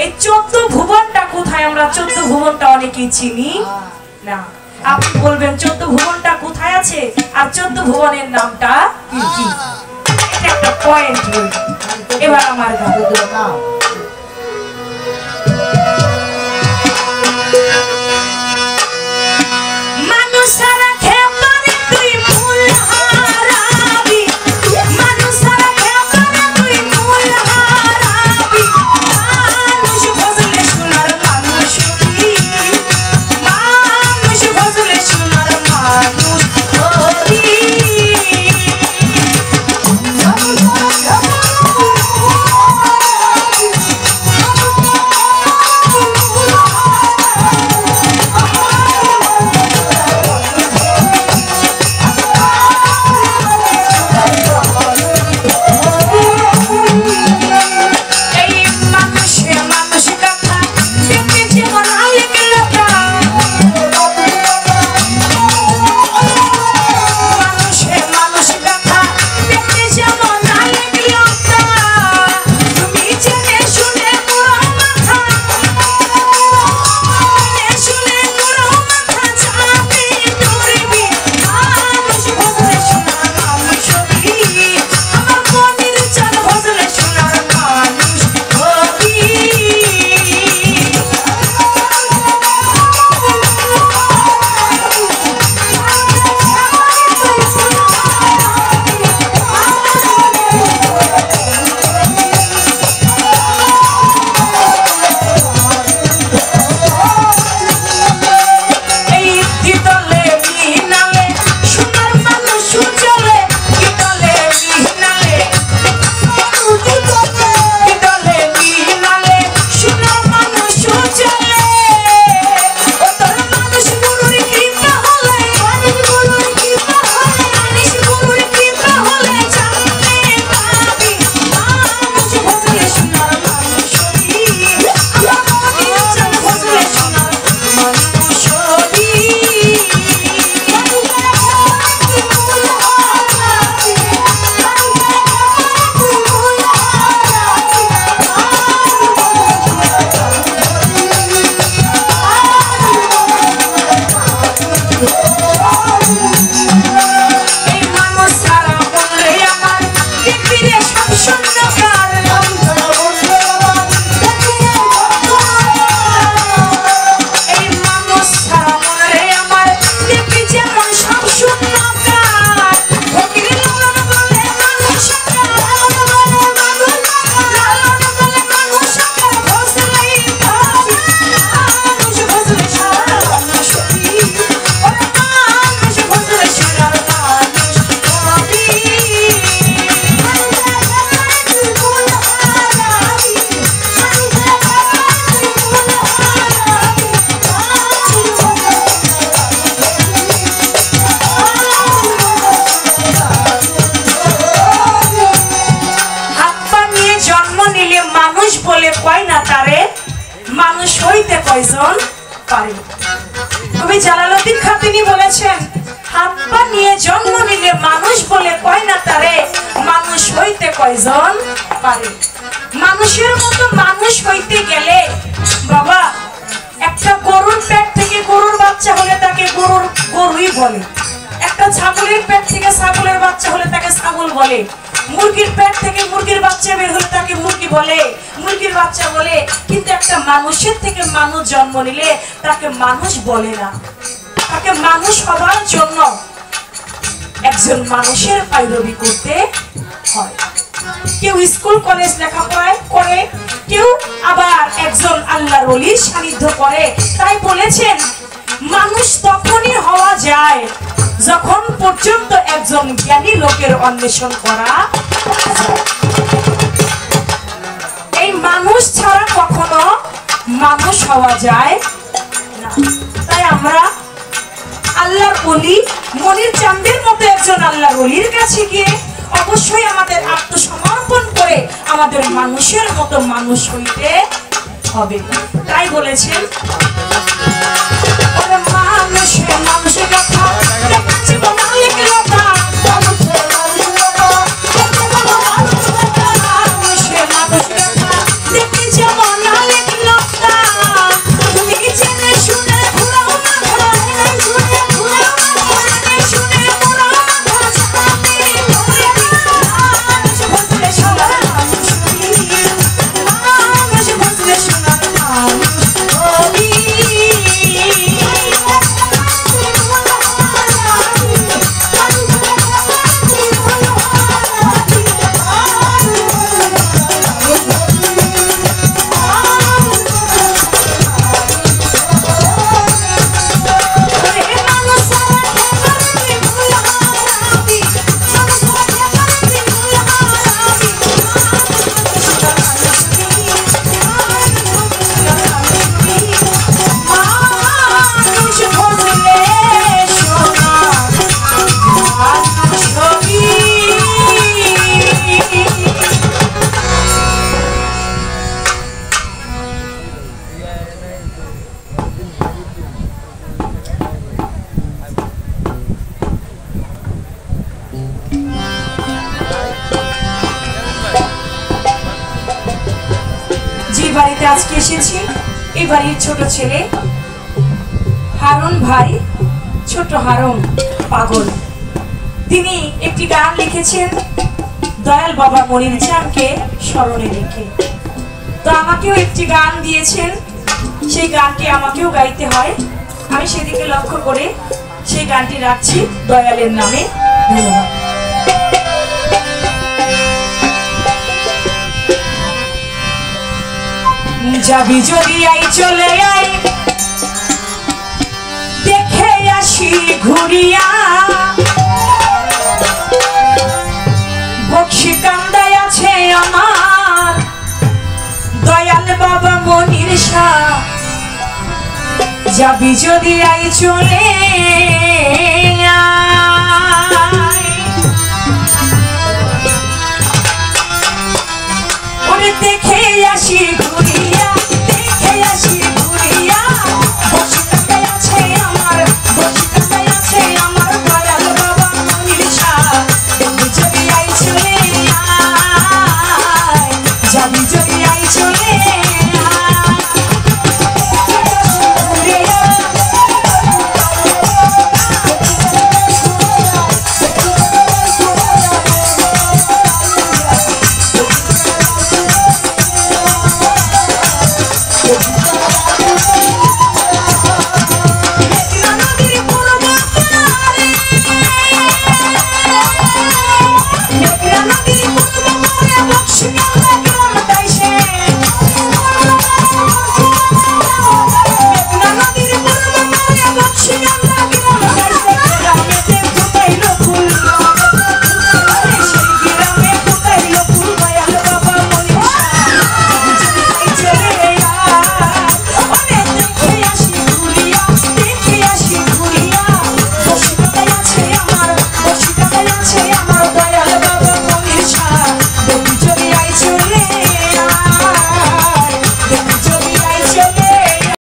এই 14 ভুবনটা কোথায়? আমরা 14 ভুবনটা অনেকেই চিনি না। আপনি বলবেন 14 ভুবনটা কোথায় আছে আর 14 ভুবনের নামটা কি কি? এটা একটা পয়েন্ট। এবার আমার গান মানুষের মতো মানুষ হইতে গেলে বাবা একটা গরুর পেট থেকে গরুর বাচ্চা হলে তাকে গরুই বলে, একটা ছাগলের পেট থেকে ছাগলের বাচ্চা হলে তাকে ছাগল বলে, মুরগির পেট থেকে মুরগির বাচ্চা বের হলে তাকে মুরগি বলে, মুরগির বাচ্চা বলে। কিন্তু একটা মানুষের থেকে মানুষ জন্ম নিলে তাকে মানুষ বলে না। তাকে মানুষ হবার জন্য একজন মানুষের পায়রবি করতে হয়। কেউ স্কুল কলেজ লেখাপড়া করে, কেউ আবার একজন আল্লাহর ওলির সান্নিধ্য করে। তাই বলেছেন মানুষ তখনই হওয়া যায় যখন পর্যন্ত একজন জ্ঞানী লোকের অন্বেষণ করা যায়। এই মানুষ ছাড়া কখনো মানুষ হওয়া যায় না। তাই আমরা আল্লাহর ওলি মনির চাঁদের মতো একজন আল্লাহর ওলির কাছে গিয়ে অবশ্যই আমাদের আত্মসমর্পণ করে আমাদের মানুষের মতো মানুষ হইতে হবে। তাই বলেছেন মানুষের কথা দেখতে যে বাড়িতে আজকে এসেছি এই বাড়ির ছোট ছেলে হারুন ভাই, ছোট হারুন পাগল, তিনি একটি গান লিখেছেন দয়াল বাবা মনির চাঁদকে স্মরণে রেখে। তো আমাকেও একটি গান দিয়েছেন, সেই গানটি আমাকেও গাইতে হয়। আমি সেদিকে লক্ষ্য করে সেই গানটি রাখছি দয়ালের নামে। ধন্যবাদ। যাবি যদি আই চলে আই, দেখে আসি ঘুরিয়া, বক্সি কান্দায় আছে আমার দয়াল বাবা মনির শাহ। যাবি যদি আই চলে ওরে দেখে আসি ঘুরিয়া, দেখে আসি ঘুরিয়া, বক্সি কান্দায় আছে আমার, বক্সি কান্দায় আছে আমার দয়াল বাবা মনির শাহ। যাবি যদি আই চলে আয়, যাবি যদি আই চলে Thank you.